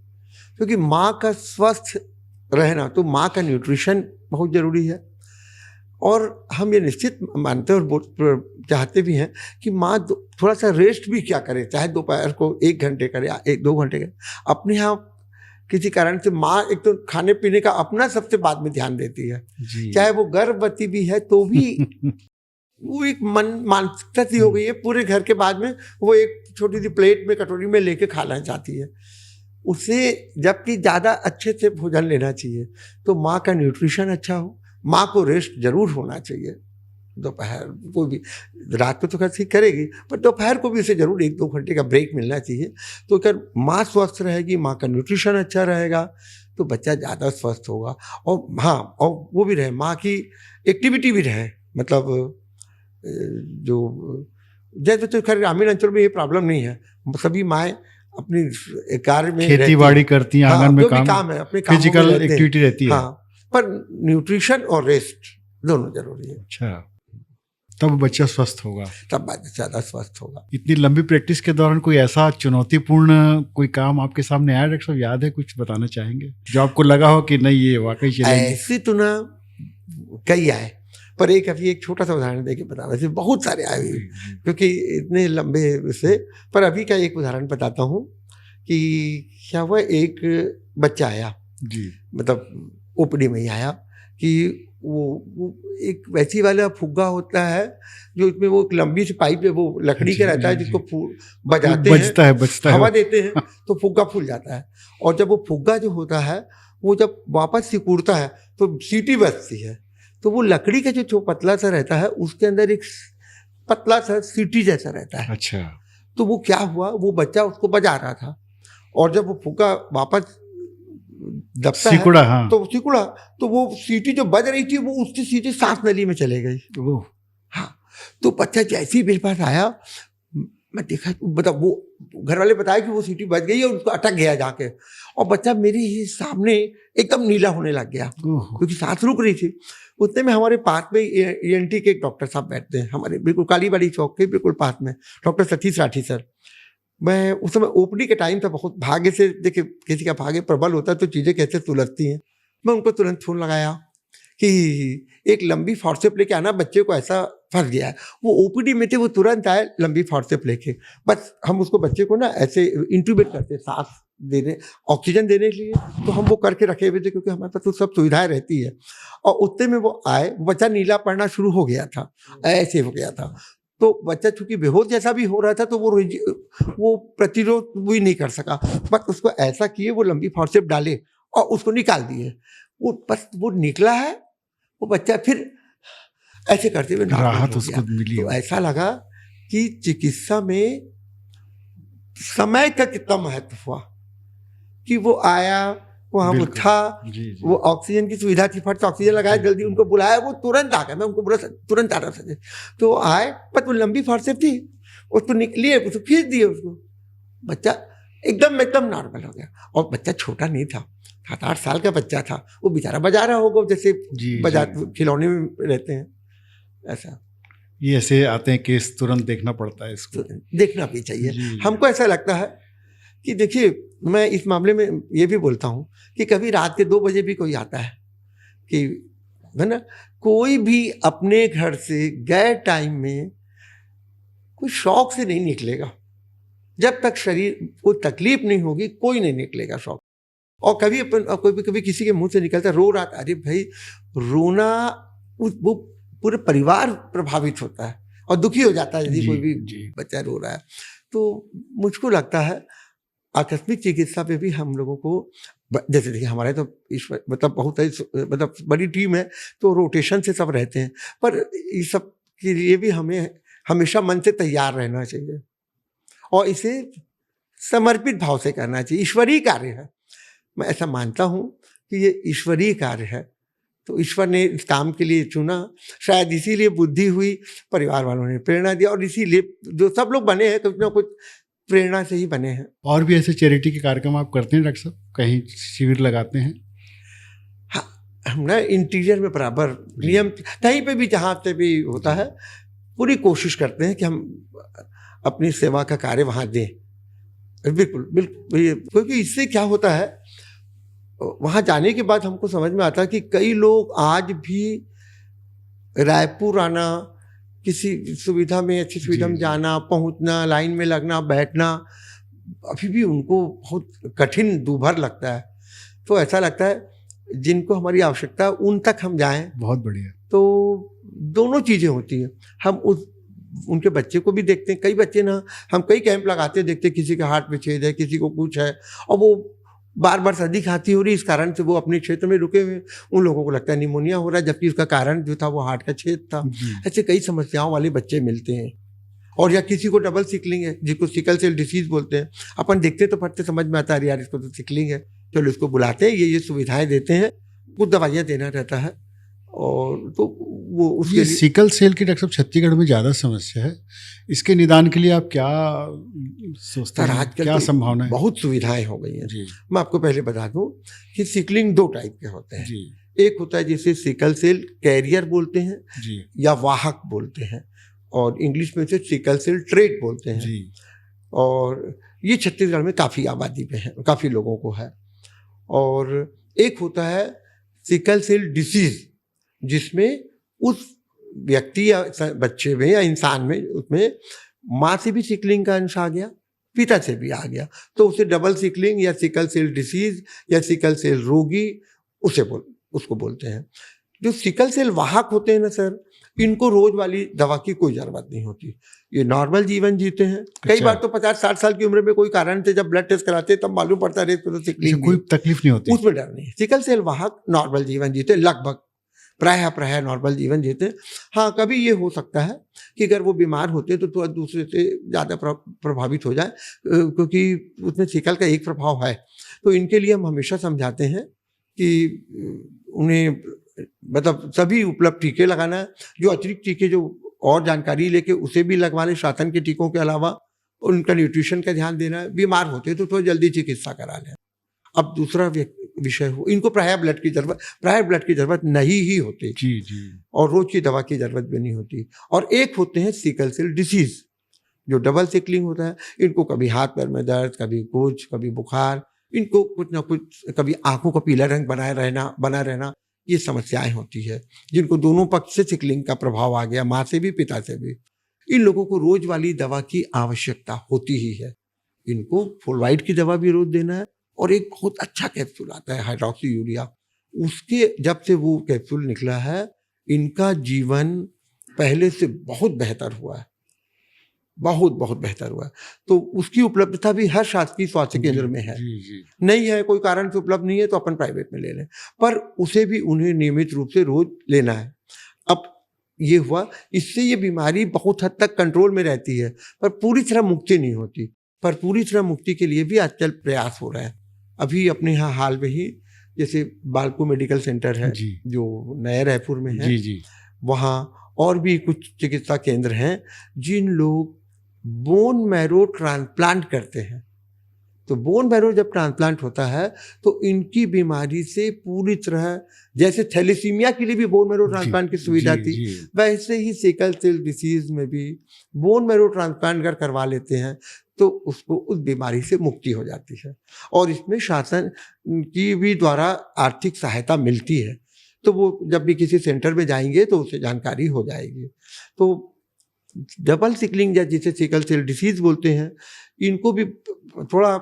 क्योंकि माँ का स्वस्थ रहना, तो माँ का न्यूट्रिशन बहुत ज़रूरी है। और हम ये निश्चित मानते हैं और चाहते भी हैं कि माँ थोड़ा सा रेस्ट भी क्या करे, चाहे दोपहर को 1 घंटे करे या 1-2 घंटे करे। अपने यहाँ किसी कारण से माँ एक तो खाने पीने का अपना सबसे बाद में ध्यान देती है, चाहे वो गर्भवती भी है तो भी वो एक मानसिकता सी हो गई है, पूरे घर के बाद में वो एक छोटी सी प्लेट में कटोरी में लेके खाना चाहती है उसे, जबकि ज़्यादा अच्छे से भोजन लेना चाहिए। तो माँ का न्यूट्रिशन अच्छा हो, माँ को रेस्ट जरूर होना चाहिए। दोपहर को भी, रात को तो खैर ठीक करेगी, पर दोपहर को भी उसे जरूर 1-2 घंटे का ब्रेक मिलना चाहिए। तो अगर माँ स्वस्थ रहेगी, माँ का न्यूट्रिशन अच्छा रहेगा, तो बच्चा ज़्यादा स्वस्थ होगा। और हाँ, और वो भी रहे, माँ की एक्टिविटी भी रहे, मतलब जो जैसे तो खैर ग्रामीण अंचल में ये प्रॉब्लम नहीं है, सभी माएँ अपनी कार्य में खेती बाड़ी करती हैं, आंगन में काम है, अपने फिजिकल एक्टिविटी रहती है। हाँ, पर न्यूट्रिशन और रेस्ट दोनों जरूरी है। अच्छा, तब बच्चा स्वस्थ होगा, तब बच्चा ज़्यादा स्वस्थ होगा। इतनी लंबी प्रैक्टिस के दौरान कोई ऐसा चुनौतीपूर्ण कोई काम आपके सामने आया डॉक्टर साहब, याद है, कुछ बताना चाहेंगे जो आपको लगा हो कि नहीं ये वाकई चलेंगे? ऐसे तो ना कई आए, पर एक छोटा सा उदाहरण देके बता, वैसे बहुत सारे आए हुए क्योंकि इतने लंबे से, पर अभी का एक उदाहरण बताता हूँ कि क्या हुआ। एक बच्चा आया जी, मतलब ओपीडी में ही आया कि वो एक वैसी वाला फुग्गा होता है जो इसमें वो एक लंबी सी पाइप है, वो लकड़ी का रहता है, जिसको बजाते हैं, हवा देते हैं तो फुग्गा फूल जाता है। और जब वो फुग्गा जो होता है वो जब वापस सिकुड़ता है तो सीटी बजती है, तो वो लकड़ी का जो पतला सा रहता है उसके अंदर एक पतला सा सीटी जैसा रहता है। अच्छा, तो वो क्या हुआ, वो बच्चा उसको बजा रहा था और जब वो फुग्गा वापस दबता है, सिकुड़ा, हाँ। तो सिकुड़ा, तो वो सीटी जो बज रही थी वो उसकी सीटी सांस नली में चले गई। ओह! हाँ, तो बच्चा जैसे ही मेरे पास आया, मैं देखा, मतलब वो घर वाले बताया कि वो सीटी बज गई और उसको अटक गया जाके, और बच्चा मेरे ही सामने एकदम नीला होने लग गया ओह! क्योंकि सांस रुक रही थी। उतने में हमारे पास में ENT के एक डॉक्टर साहब बैठते हैं, हमारे बिल्कुल कालीबाड़ी चौक के बिल्कुल पास में, डॉक्टर सतीश राठी सर। मैं उस समय ओपीडी के टाइम था, बहुत भाग्य से, देखिए किसी का भाग्य प्रबल होता है तो चीज़ें कैसे सुलझती हैं। मैं उनको तुरंत फोन लगाया कि एक लंबी फॉर्सेप लेके आना, बच्चे को ऐसा फंस गया है। वो ओपीडी में थे, वो तुरंत आए लंबी फॉर्सेप लेके। बस हम उसको, बच्चे को ना ऐसे इंट्यूबेट करते, सांस देने, ऑक्सीजन देने के लिए, तो हम वो करके रखे हुए थे क्योंकि हमारे पास तो सब सुविधाएं रहती है। और उतने में वो आए, बच्चा नीला पड़ना शुरू हो गया था, ऐसे हो गया था। तो बच्चा चूंकि बेहोश जैसा भी हो रहा था, तो वो प्रतिरोध भी नहीं कर सका, बस उसको ऐसा किए, वो लंबी फॉर्सेप डाले और उसको निकाल दिए। वो बस वो निकला है, वो बच्चा फिर ऐसे करते हुए नॉर्मल राहत हो उसको गया। मिली। तो ऐसा लगा कि चिकित्सा में समय का कितना महत्व हुआ, कि वो आया, वहाँ वो बिल्कुल। था, जी, जी। वो ऑक्सीजन की सुविधा थी, फट से ऑक्सीजन लगाया, जल्दी उनको बुलाया, वो तुरंत आ गए। मैं उनको बोला तुरंत आ रहा था, तो आए, पर वो लंबी फॉर्सेप थी, उसको निकलिए, उसको खींच दिए, उसको बच्चा एकदम नॉर्मल हो गया। और बच्चा छोटा नहीं था, 7-8 साल का बच्चा था, वो बेचारा बजा रहा होगा जैसे जी, बजा जी। खिलौने में रहते हैं, ऐसा। ये ऐसे आते हैं केस, तुरंत देखना पड़ता है इसको। तो देखना भी चाहिए। जी। हमको ऐसा लगता है कि देखिए, मैं इस मामले में ये भी बोलता हूँ कि कभी रात के 2 बजे भी कोई आता है, कि है ना, कोई भी अपने घर से गैर टाइम में कोई शौक से नहीं निकलेगा। जब तक शरीर को तकलीफ नहीं होगी, कोई नहीं निकलेगा शौक। और कभी कभी किसी के मुंह से निकलता रो रहा था, अरे भाई, रोना वो पूरे परिवार प्रभावित होता है और दुखी हो जाता है यदि जी, कोई भी जी। बच्चा रो रहा है। तो मुझको लगता है आकस्मिक चिकित्सा पे भी हम लोगों को, जैसे देखिए हमारे तो मतलब बहुत ही मतलब बड़ी टीम है, तो रोटेशन से सब रहते हैं, पर इस सब के लिए भी हमें हमेशा मन से तैयार रहना चाहिए और इसे समर्पित भाव से करना चाहिए। ईश्वरीय कार्य है, मैं ऐसा मानता हूँ कि ये ईश्वरीय कार्य है, तो ईश्वर ने इस काम के लिए चुना, शायद इसीलिए बुद्धि हुई, परिवार वालों ने प्रेरणा दिया, और इसीलिए जो सब लोग बने हैं कुछ ना कुछ प्रेरणा से ही बने हैं। और भी ऐसे चैरिटी के कार्यक्रम आप करते हैं डॉक्टर साहब? कहीं शिविर लगाते हैं? हाँ, हम ना इंटीरियर में बराबर नियम, कहीं पे भी जहाँ पे भी होता है, पूरी कोशिश करते हैं कि हम अपनी सेवा का कार्य वहाँ दें। बिल्कुल बिल्कुल, क्योंकि इससे क्या होता है, वहाँ जाने के बाद हमको समझ में आता है कि कई लोग आज भी रायपुर आना, किसी सुविधा में, अच्छी सुविधा में जाना, पहुँचना, लाइन में लगना, बैठना, अभी भी उनको बहुत कठिन, दूभर लगता है। तो ऐसा लगता है जिनको हमारी आवश्यकता है उन तक हम जाएं। बहुत बढ़िया। तो दोनों चीज़ें होती हैं। हम उनके बच्चे को भी देखते हैं। कई बच्चे ना, हम कई कैंप लगाते हैं, देखते हैं किसी के हार्ट में छेद है, किसी को कुछ है, और वो बार बार सर्दी खांसी हो रही, इस कारण से वो अपने क्षेत्र में रुके हुए, उन लोगों को लगता है निमोनिया हो रहा है, जबकि उसका कारण जो था वो हार्ट का छेद था। ऐसे कई समस्याओं वाले बच्चे मिलते हैं। और या किसी को डबल सिकलिंग है, जिसको सिकल सेल डिसीज बोलते हैं, अपन देखते तो पढ़ते समझ में आता है, यार इसको तो सिकलिंग है, चलो इसको बुलाते हैं, ये सुविधाएं देते हैं, कुछ दवाइयाँ देना रहता है, और तो वो उसके लिए। सिकल सेल की डॉक्टर साहब छत्तीसगढ़ में ज़्यादा समस्या है, इसके निदान के लिए आप क्या सोचते हैं, आजकल क्या तो संभावना है? बहुत सुविधाएं हो गई हैं। जी। मैं आपको पहले बता दूं कि सिकलिंग 2 टाइप के होते हैं। जी। एक होता है जिसे सिकल सेल कैरियर बोलते हैं, जी। या वाहक बोलते हैं, और इंग्लिश में से सिकल सेल ट्रेट बोलते हैं। जी। और ये छत्तीसगढ़ में काफ़ी आबादी में है, काफ़ी लोगों को है। और एक होता है सिकल सेल डिसीज, जिसमें उस व्यक्ति या बच्चे में या इंसान में, उसमें माँ से भी सिकलिंग का अंश आ गया, पिता से भी आ गया, तो उसे डबल सिकलिंग या सिकल सेल डिसीज या सिकल सेल रोगी उसको बोलते हैं। जो सिकल सेल वाहक होते हैं ना सर, इनको रोज वाली दवा की कोई जरूरत नहीं होती, ये नॉर्मल जीवन जीते हैं। कई बार तो 50-60 साल की उम्र में कोई कारण से जब ब्लड टेस्ट कराते हैं तब मालूम पड़ता है तो सिकलिंग, कोई तकलीफ नहीं होती, उसमें डर नहीं। सिकल सेल वाहक नॉर्मल जीवन जीते, लगभग प्रायः नॉर्मल जीवन जीते। हाँ, कभी ये हो सकता है कि अगर वो बीमार होते हैं तो थोड़ा दूसरे से ज़्यादा प्रभावित हो जाए, क्योंकि उसमें सिकल का एक प्रभाव है तो इनके लिए हम हमेशा समझाते हैं कि उन्हें मतलब सभी उपलब्ध टीके लगाना है, जो अतिरिक्त टीके जो और जानकारी लेके उसे भी लगवा लें, शासन के टीकों के अलावा उनका न्यूट्रिशन का ध्यान देना है, बीमार होते हैं तो थोड़ा जल्दी चिकित्सा करा लें। अब दूसरा विषय हो, इनको प्राय ब्लड की जरूरत नहीं ही होती जी जी, और रोज की दवा की जरूरत भी नहीं होती। और एक होते हैं सिकल सेल डिसीज, जो डबल सिकलिंग होता है। इनको कभी हाथ पैर में दर्द, कभी कुछ, कभी बुखार, इनको कुछ ना कुछ, कभी आंखों का पीला रंग बना रहना, ये समस्याएं होती है, जिनको दोनों पक्ष से सिकलिंग का प्रभाव आ गया, माँ से भी पिता से भी। इन लोगों को रोज वाली दवा की आवश्यकता होती ही है। इनको फुलवाइड की दवा भी रोज देना है, और एक बहुत अच्छा कैप्सूल आता है हाइड्रोक्सी यूरिया, उसके जब से वो कैप्सूल निकला है, इनका जीवन पहले से बहुत बेहतर हुआ है, बहुत बेहतर हुआ है। तो उसकी उपलब्धता भी हर शासकीय स्वास्थ्य केंद्र में है। जी जी, नहीं है, कोई कारण से उपलब्ध नहीं है तो अपन प्राइवेट में ले लें, पर उसे भी उन्हें नियमित रूप से रोज लेना है। अब ये हुआ, इससे ये बीमारी बहुत हद तक कंट्रोल में रहती है, पर पूरी तरह मुक्ति नहीं होती। पर पूरी तरह मुक्ति के लिए भी आजकल प्रयास हो रहा है। अभी अपने यहाँ हाल में ही जैसे बालको मेडिकल सेंटर है जी, जो नया रायपुर में है, जी जी, वहाँ और भी कुछ चिकित्सा केंद्र हैं जिन लोग बोन मैरो ट्रांसप्लांट करते हैं। तो बोन मैरो जब ट्रांसप्लांट होता है तो इनकी बीमारी से पूरी तरह, जैसे थैलेसीमिया के लिए भी बोन मैरो ट्रांसप्लांट की सुविधा जी, थी, जी, वैसे ही सिकल सेल डिसीज में भी बोन मैरो ट्रांसप्लांट अगर करवा लेते हैं तो उसको उस बीमारी से मुक्ति हो जाती है। और इसमें शासन की भी द्वारा आर्थिक सहायता मिलती है। तो वो जब भी किसी सेंटर में जाएंगे तो उसे जानकारी हो जाएगी। तो डबल सिकलिंग या जिसे सिकल सेल डिसीज बोलते हैं, इनको भी थोड़ा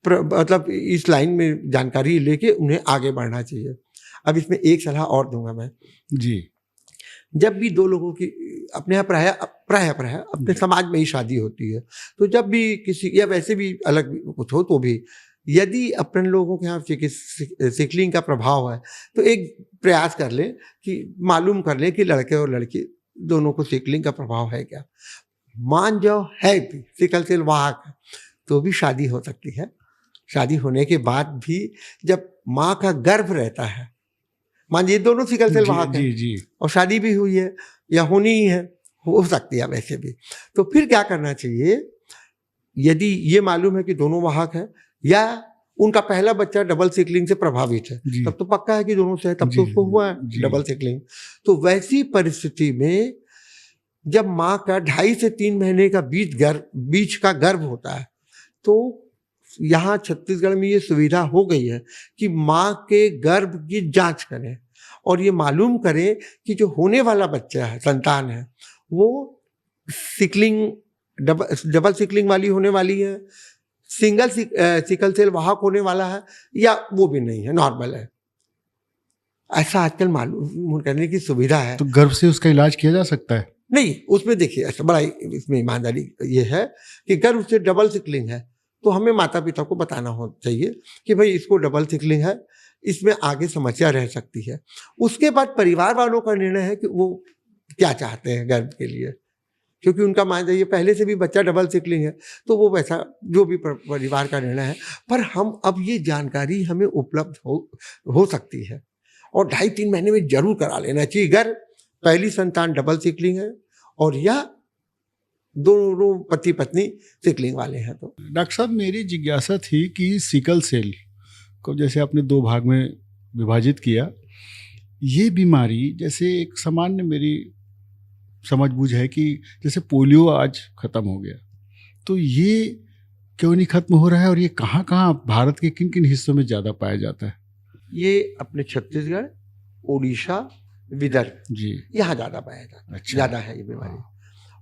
मतलब इस लाइन में जानकारी लेके उन्हें आगे बढ़ना चाहिए। अब इसमें एक सलाह और दूंगा मैं, जी, जब भी दो लोगों की अपने यहाँ प्राय अपने समाज में ही शादी होती है, तो जब भी किसी या वैसे भी अलग कुछ हो तो भी यदि अपन लोगों के यहाँ सिकलिंग का प्रभाव है तो एक प्रयास कर लें कि मालूम कर लें कि लड़के और लड़की दोनों को सिकलिंग का प्रभाव है क्या। मान जाओ है भी सिकल सेल वाहक है तो भी शादी हो सकती है। शादी होने के बाद भी जब माँ का गर्भ रहता है, मान लीजिए दोनों सिकल सेल वाहक है जी जी, और शादी भी हुई है या होनी ही है, हो सकती है वैसे भी, तो फिर क्या करना चाहिए, यदि ये मालूम है कि दोनों वाहक है या उनका पहला बच्चा डबल सिकलिंग से प्रभावित है, जी, तब तो पक्का है कि दोनों से है, तब जी, तो उसको हुआ है जी, डबल सिकलिंग। तो वैसी परिस्थिति में जब माँ का 2.5 से 3 महीने का बीच का गर्भ होता है, तो यहाँ छत्तीसगढ़ में ये सुविधा हो गई है कि माँ के गर्भ की जांच करें और ये मालूम करें कि जो होने वाला बच्चा है, संतान है, वो सिकलिंग डबल सिकलिंग वाली होने वाली है, सिकल सेल वाहक होने वाला है, या वो भी नहीं है, नॉर्मल है। ऐसा आजकल मालूम करने की सुविधा है। तो गर्भ से उसका इलाज किया जा सकता है? नहीं, उसमें देखिए ऐसा बड़ा इसमें ईमानदारी ये है कि गर्भ से डबल सिकलिंग है तो हमें माता पिता को बताना हो चाहिए कि भाई इसको डबल सिकलिंग है, इसमें आगे समस्या रह सकती है। उसके बाद परिवार वालों का निर्णय है कि वो क्या चाहते हैं गर्भ के लिए, क्योंकि उनका मान जाइए पहले से भी बच्चा डबल सिकलिंग है तो वो वैसा जो भी परिवार का निर्णय है। पर हम अब ये जानकारी हमें उपलब्ध हो सकती है और 2.5-3 महीने में जरूर करा लेना चाहिए, अगर पहली संतान डबल सिकलिंग है और या दोनों पति पत्नी सिकलिंग वाले हैं। तो डॉक्टर साहब, मेरी जिज्ञासा थी कि सिकल सेल को जैसे आपने 2 भाग में विभाजित किया, ये बीमारी जैसे एक सामान्य मेरी समझ बूझ है कि जैसे पोलियो आज खत्म हो गया, तो ये क्यों नहीं खत्म हो रहा है और ये कहाँ कहाँ भारत के किन किन हिस्सों में ज़्यादा पाया जाता है? ये अपने छत्तीसगढ़, उड़ीसा, विदर्भ जी, यहाँ ज़्यादा पाया जाता है, अच्छा, ज़्यादा है ये बीमारी।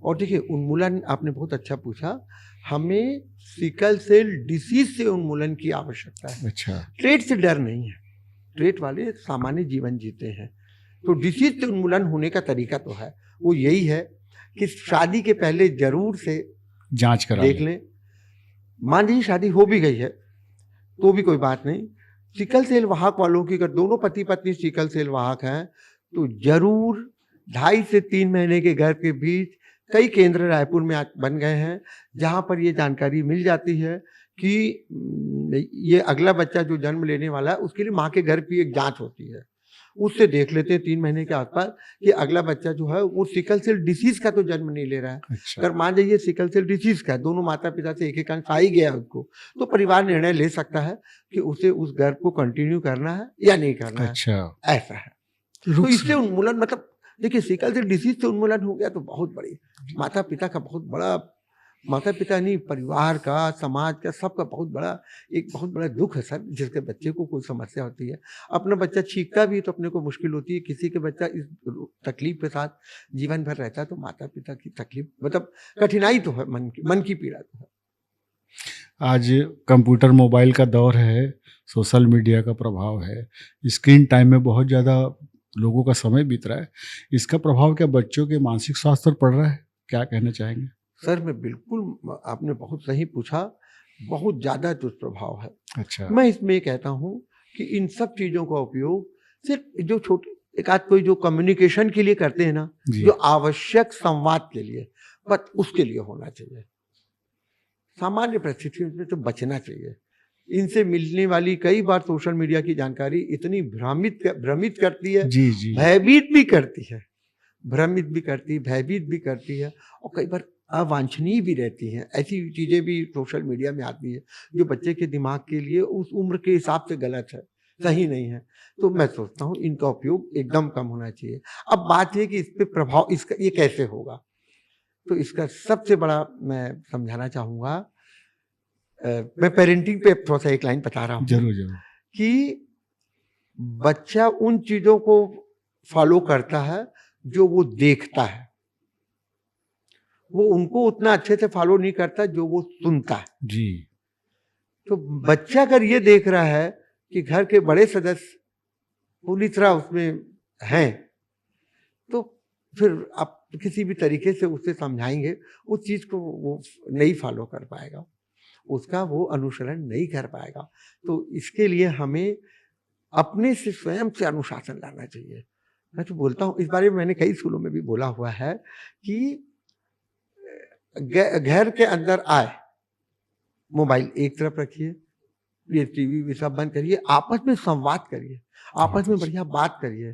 और देखिए उन्मूलन आपने बहुत अच्छा पूछा, हमें सिकल सेल डिसीज से उन्मूलन की आवश्यकता है। अच्छा, ट्रेट से डर नहीं है, ट्रेट वाले सामान्य जीवन जीते हैं। तो डिसीज से उन्मूलन होने का तरीका तो है, वो यही है कि शादी के पहले जरूर से जांच करा देख लें। मान लीजिए शादी हो भी गई है तो भी कोई बात नहीं, सिकल सेल वाहक वालों की अगर दोनों पति पत्नी सिकल सेल वाहक हैं तो जरूर 2.5 से 3 महीने के गर्भ के बीच कई केंद्र रायपुर में बन गए हैं जहां पर ये जानकारी मिल जाती है कि ये अगला बच्चा जो जन्म लेने वाला है उसके लिए माँ के घर की एक जांच होती है, उससे देख लेते हैं 3 महीने के आसपास कि अगला बच्चा जो है वो सिकल सेल डिसीज का तो जन्म नहीं ले रहा है। अच्छा। अगर मान जाइए सिकल सेल डिसीज का दोनों माता पिता से एक अंश आ ही गया है उसको, तो परिवार निर्णय ले सकता है कि उसे उस गर्भ को कंटिन्यू करना है या नहीं करना है। अच्छा, ऐसा है। तो इससे उन्मूलन, मतलब देखिए सिकल सेल डिसीज से उन्मूलन हो गया तो बहुत बड़ी, माता पिता का बहुत बड़ा, माता पिता नहीं परिवार का, समाज का, सबका बहुत बड़ा, एक बहुत बड़ा दुख है सर, जिसके बच्चे को कोई समस्या होती है। अपना बच्चा छींकता भी है तो अपने को मुश्किल होती है, किसी के बच्चा इस तकलीफ के साथ जीवन भर रहता है तो माता पिता की तकलीफ, मतलब कठिनाई तो है, मन की पीड़ा तो है। आज कंप्यूटर मोबाइल का दौर है, सोशल मीडिया का प्रभाव है, स्क्रीन टाइम में बहुत ज़्यादा लोगों का समय बीत रहा है। इसका प्रभाव क्या बच्चों के मानसिक स्वास्थ्य पर पड़ रहा है? क्या कहना चाहेंगे? सर मैं बिल्कुल, आपने बहुत सही पूछा, बहुत ज़्यादा दुष्प्रभाव है। अच्छा। मैं इसमें ये कहता हूँ कि इन सब चीज़ों का उपयोग सिर्फ जो छोटे एक आध कोई जो कम्युनिकेशन के लिए करते हैं ना, जी। जो आवश्यक संवाद के लिए, बस उसके लिए होना चाहिए। सामान्य परिस्थितियों में तो बचना चाहिए। इनसे मिलने वाली कई बार सोशल मीडिया की जानकारी इतनी भ्रमित करती है, जी, जी। भयभीत भी करती है, भ्रमित भी करती है, भयभीत भी करती है, और कई बार अवांछनीय भी रहती हैं। ऐसी चीज़ें भी सोशल मीडिया में आती है जो बच्चे के दिमाग के लिए उस उम्र के हिसाब से गलत है, सही नहीं है। तो मैं सोचता हूँ इनका उपयोग एकदम कम होना चाहिए। अब बात ये कि इस पे प्रभाव इसका ये कैसे होगा, तो इसका सबसे बड़ा मैं समझाना चाहूँगा, मैं पेरेंटिंग पे थोड़ा सा एक लाइन बता रहा हूँ जरूर जरूर। कि बच्चा उन चीज़ों को फॉलो करता है जो वो देखता है, वो उनको उतना अच्छे से फॉलो नहीं करता जो वो सुनता है। जी। तो बच्चा अगर ये देख रहा है कि घर के बड़े सदस्य पूरी तरह उसमें हैं, तो फिर आप किसी भी तरीके से उसे समझाएंगे, उस चीज़ को वो नहीं फॉलो कर पाएगा, उसका वो अनुसरण नहीं कर पाएगा। तो इसके लिए हमें अपने से स्वयं से अनुशासन लाना चाहिए। मैं तो बोलता हूँ, इस बारे में मैंने कई स्कूलों में भी बोला हुआ है कि घर के अंदर आए, मोबाइल एक तरफ रखिए, ये टीवी भी सब बंद करिए, आपस में संवाद करिए, आपस में बढ़िया बात करिए,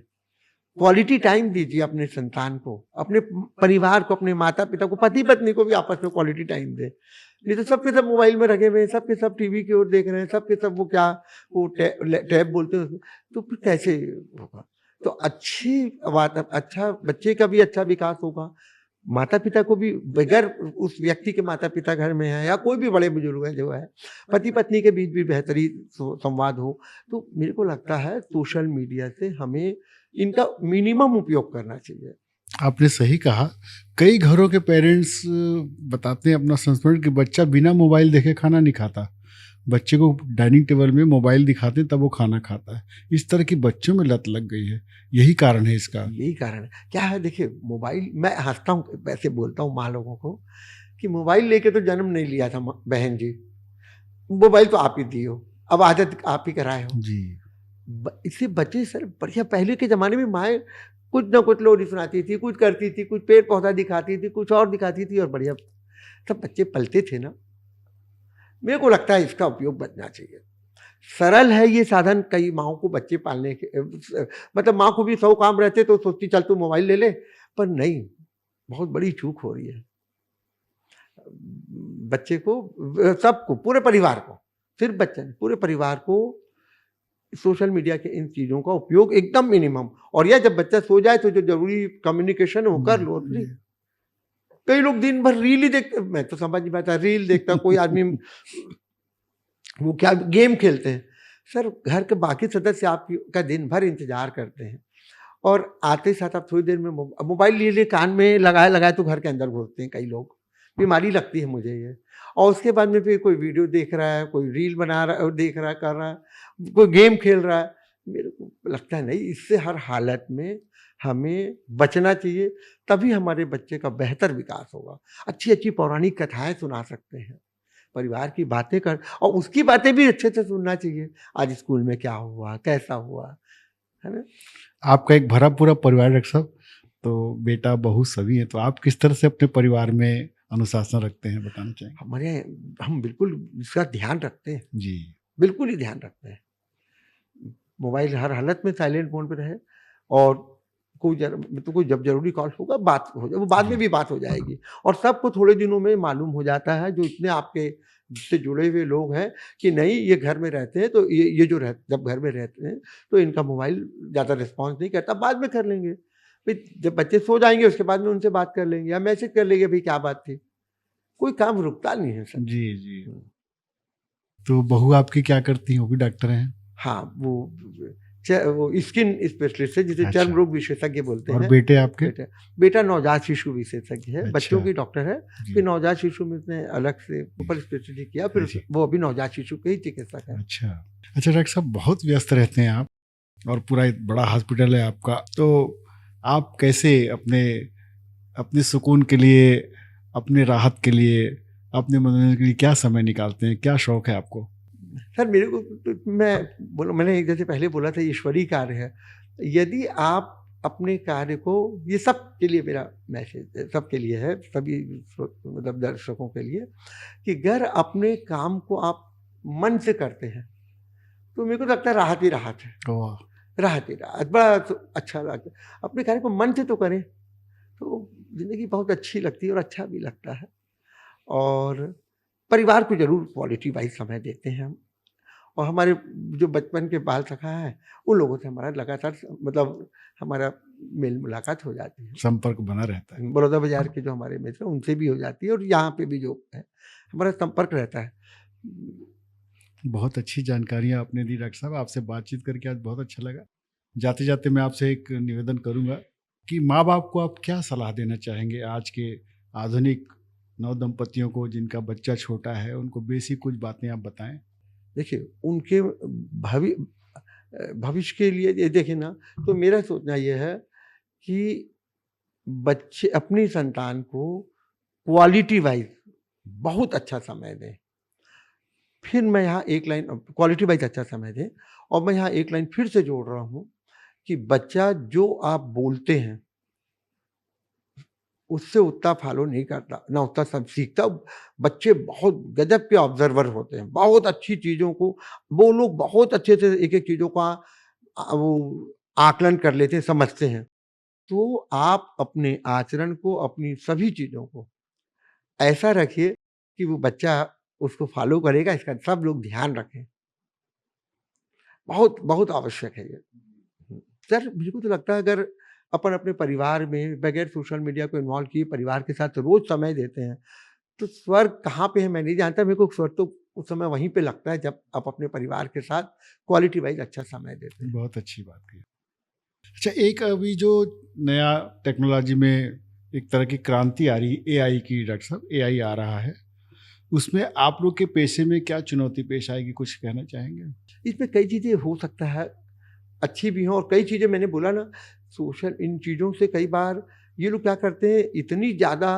क्वालिटी टाइम दीजिए अपने संतान को, अपने परिवार को, अपने माता पिता को, पति पत्नी को भी आपस में क्वालिटी टाइम दे। नहीं तो सबके सब मोबाइल में रखे हुए हैं, सबके सब टीवी की ओर देख रहे हैं, सबके सब वो क्या वो टैब बोलते हैं, तो फिर कैसे होगा? तो अच्छी बात, अच्छा बच्चे का भी अच्छा विकास होगा, माता पिता को भी, बगैर उस व्यक्ति के माता पिता घर में है या कोई भी बड़े बुजुर्ग हैं जो है, पति पत्नी के बीच भी बेहतरीन संवाद हो। तो मेरे को लगता है सोशल मीडिया से हमें इनका मिनिमम उपयोग करना चाहिए। आपने सही कहा। कई घरों के पेरेंट्स बताते हैं अपना संस्मरण कि बच्चा बिना मोबाइल देखे खाना नहीं खाता, बच्चे को डाइनिंग टेबल में मोबाइल दिखाते हैं तब वो खाना खाता है। इस तरह की बच्चों में लत लग गई है, यही कारण है इसका। यही कारण है। क्या है, देखिए मोबाइल, मैं हंसता हूँ, वैसे बोलता हूँ माँ लोगों को कि मोबाइल लेके तो जन्म नहीं लिया था बहन जी, मोबाइल तो आप ही दिए हो, अब आदत आप ही कराए हो जी। इससे बच्चे सर बढ़िया। पहले के ज़माने में माएँ कुछ ना कुछ लोरी सुनाती थी, कुछ करती थी, कुछ पेड़ पौधा दिखाती थी, कुछ और दिखाती थी, और बढ़िया सब बच्चे पलते थे ना। मेरे को लगता है इसका उपयोग बचना चाहिए। सरल है ये साधन कई माँओं को बच्चे पालने के, मतलब माँ को भी 100 काम रहते तो सोचती चल तू मोबाइल ले ले, पर नहीं, बहुत बड़ी चूक हो रही है। बच्चे को, सबको, पूरे परिवार को, सिर्फ बच्चे नहीं, पूरे परिवार को सोशल मीडिया के इन चीज़ों का उपयोग एकदम मिनिमम, और यह जब बच्चा सो जाए तो जो जरूरी कम्युनिकेशन हो कर लो। कई लोग दिन भर रील ही देखते, मैं तो समझ नहीं पाता, रील देखता कोई आदमी वो क्या गेम खेलते हैं। सर घर के बाकी सदस्य आपका दिन भर इंतजार करते हैं, और आते साथ आप थोड़ी देर में मोबाइल ले लिए कान में लगाए तो घर के अंदर घुसते हैं कई लोग। बीमारी लगती है मुझे ये। और उसके बाद में फिर कोई वीडियो देख रहा है, कोई रील बना रहा है, देख रहा है, कर रहा है, कोई गेम खेल रहा है। मेरे को लगता है नहीं, इससे हर हालत में हमें बचना चाहिए, तभी हमारे बच्चे का बेहतर विकास होगा। अच्छी अच्छी पौराणिक कथाएं सुना सकते हैं, परिवार की बातें कर, और उसकी बातें भी अच्छे से सुनना चाहिए। आज स्कूल में क्या हुआ, कैसा हुआ, है ना। आपका एक भरा पूरा परिवार डॉक्टर साहब, तो बेटा बहू सभी हैं, तो आप किस तरह से अपने परिवार में अनुशासन रखते हैं, बताना चाहेंगे? हमारे हम बिल्कुल इसका ध्यान रखते हैं, जी। बिल्कुल ही ध्यान रखते हैं। मोबाइल हर हालत में साइलेंट मोड पे रहे, और कोई जब ज़रूरी कॉल होगा बात हो जाए, वो बाद में जी। भी बात हो जाएगी। और सबको थोड़े दिनों में मालूम हो जाता है, जो इतने आपके से जुड़े हुए लोग हैं, कि नहीं ये घर में रहते हैं, तो ये जो जब घर में रहते हैं तो इनका मोबाइल ज़्यादा रिस्पॉन्स नहीं करता, बाद में कर लेंगे। फिर जब बच्चे सो जाएँगे उसके बाद में उनसे बात कर लेंगे, या मैसेज कर लेंगे, भई क्या बात थी? कोई काम रुकता नहीं है सर। जी, जी। हुँ। तो बहू आपकी क्या करती हैं? वो भी डॉक्टर हैं? हाँ, वो स्किन स्पेशलिस्ट है, जिसे चर्म अच्छा। रोग विशेषज्ञ बोलते और हैं। बेटे आपके? बेटा बेटा नवजात शिशु विशेषज्ञ है, बच्चों अच्छा। की डॉक्टर है। जी। फिर नवजात शिशु में उसने अलग से सुपर स्पेशलिटी किया, फिर जी। वो अभी नवजात शिशु के ही चिकित्सक है। अच्छा। अच्छा डॉक्टर साहब, बहुत व्यस्त रहते हैं आप, और पूरा एक बड़ा हॉस्पिटल है आपका, तो आप कैसे अपने अपने सुकून के लिए, अपने राहत के लिए, अपने मनोरंजन के लिए क्या समय निकालते हैं? क्या शौक है आपको? सर मेरे को मैंने एक जैसे पहले बोला था, ईश्वरीय कार्य है। यदि आप अपने कार्य को, ये सबके लिए मेरा मैसेज है, सबके लिए है, सभी मतलब दर्शकों के लिए, कि अगर अपने काम को आप मन से करते हैं तो मेरे को लगता है राहत ही राहत है। वाह! राहत ही राहत, बड़ा तो अच्छा लगता है। अपने कार्य को मन से तो करें तो ज़िंदगी बहुत अच्छी लगती है और अच्छा भी लगता है। और परिवार को ज़रूर क्वालिटी वाइज़ समय देते हैं हम। और हमारे जो बचपन के बाल सखा हैं, उन लोगों से हमारा लगातार मतलब हमारा मेल मुलाकात हो जाती है। संपर्क बना रहता है। बड़ौदा बाज़ार के जो हमारे मित्र हैं, उनसे भी हो जाती है, और यहाँ पे भी जो है, हमारा संपर्क रहता है। बहुत अच्छी जानकारियाँ आपने दी डॉक्टर साहब, आपसे बातचीत करके आज बहुत अच्छा लगा। जाते-जाते मैं आपसे एक निवेदन करूँगा कि माँ-बाप को आप क्या सलाह देना चाहेंगे आज के आधुनिक नवदंपतियों को, जिनका बच्चा छोटा है, उनको बेसिक कुछ बातें आप बताएँ? देखिए, उनके भविष्य के लिए ये देखिए ना, तो मेरा सोचना ये है कि बच्चे अपनी संतान को क्वालिटी वाइज़ बहुत अच्छा समय दें। फिर मैं यहाँ एक लाइन क्वालिटी वाइज़ अच्छा समय दें, और मैं यहाँ एक लाइन फिर से जोड़ रहा हूँ कि बच्चा जो आप बोलते हैं, उससे उतना फ़ॉलो नहीं करता, ना उतना सब सीखता। बच्चे बहुत गज़ब के ऑब्ज़र्वर होते हैं, बहुत अच्छी चीज़ों को वो लोग बहुत अच्छे से एक-एक चीज़ों का वो आकलन कर लेते हैं, समझते हैं। तो आप अपने आचरण को, अपनी सभी चीज़ों को ऐसा रखिए कि वो बच्चा उसको फ़ॉलो करेगा, इसका सब लोग ध्यान रखें। बहुत, बहुत आवश्यक है ये। हुँ। सर मुझे को तो लगता है, अगर अपन अपने परिवार में बगैर सोशल मीडिया को इन्वॉल्व किए परिवार के साथ रोज़ समय देते हैं, तो स्वर्ग कहाँ पे है मैं नहीं जानता। मेरे को स्वर्ग तो उस समय वहीं पे लगता है जब आप अपने परिवार के साथ क्वालिटी वाइज़ अच्छा समय देते हैं। बहुत अच्छी बात कही। अच्छा, एक अभी जो नया टेक्नोलॉजी में एक तरह की क्रांति आ रही है, एआई की डॉक्टर साहब, एआई आ रहा है, उसमें आप लोग के पेशे में क्या चुनौती पेश आएगी, कुछ कहना चाहेंगे? इसमें कई चीज़ें हो सकता है अच्छी भी हों, और कई चीज़ें मैंने बोला ना, सोशल इन चीज़ों से कई बार ये लोग क्या करते हैं, इतनी ज़्यादा,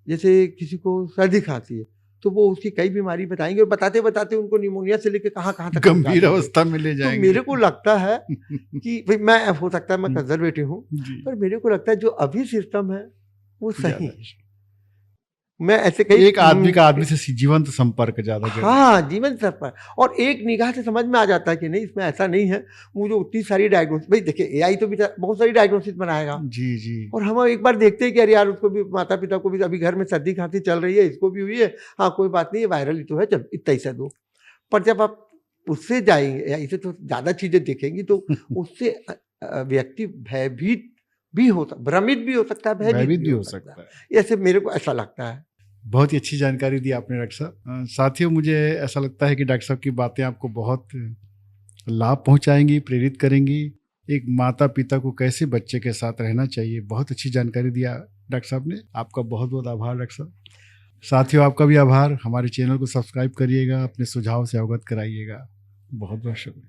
जैसे किसी को सर्दी खांसी है तो वो उसकी कई बीमारी बताएँगे, और बताते-बताते उनको निमोनिया से लेके कहाँ-कहाँ तक पहुँचा गंभीर देंगे। अवस्था में ले तो जाएँगे। मेरे को लगता है कि भई मैं, हो सकता है मैं कंज़र्वेटिव हूँ, जी, पर मेरे को लगता है जो अभी सिस्टम है वो सही ज़्यादा है। मैं ऐसे कई एक आदमी का आदमी से जीवंत संपर्क ज़्यादा ज़रूरी है। हाँ, जीवन स्तर पर, और एक निगाह से समझ में आ जाता है कि नहीं इसमें ऐसा नहीं है। वो जो उतनी सारी डायग्नोसिस, भई देखिए एआई तो बहुत सारी डायग्नोसिस बनाएगा, जी, जी। और हम एक बार देखते हैं कि अरे यार उसको भी, माता-पिता को भी अभी घर में सर्दी खांसी चल रही है, इसको भी हुई है, हाँ कोई बात नहीं, ये वायरल ही तो है, चल इतना ही सा दो। पर जब आप उससे जाएँगे, एआई से तो ज़्यादा चीज़ें देखेंगी, तो उससे व्यक्ति भयभीत भी भ्रमित भी हो सकता है, भयभीत भयभीत भी भी हो हो सकता सकता है। है। ऐसे मेरे को ऐसा लगता है। बहुत ही अच्छी जानकारी दी आपने डॉक्टर साहब। साथियों, मुझे ऐसा लगता है कि डॉक्टर साहब की बातें आपको बहुत लाभ पहुंचाएंगी, प्रेरित करेंगी। एक माता पिता को कैसे बच्चे के साथ रहना चाहिए, बहुत अच्छी जानकारी दिया डॉक्टर साहब ने। आपका बहुत बहुत आभार डॉक्टर साहब। साथियों, आपका भी आभार। हमारे चैनल को सब्सक्राइब करिएगा, अपने सुझाव से अवगत कराइएगा। बहुत बहुत शुक्रिया।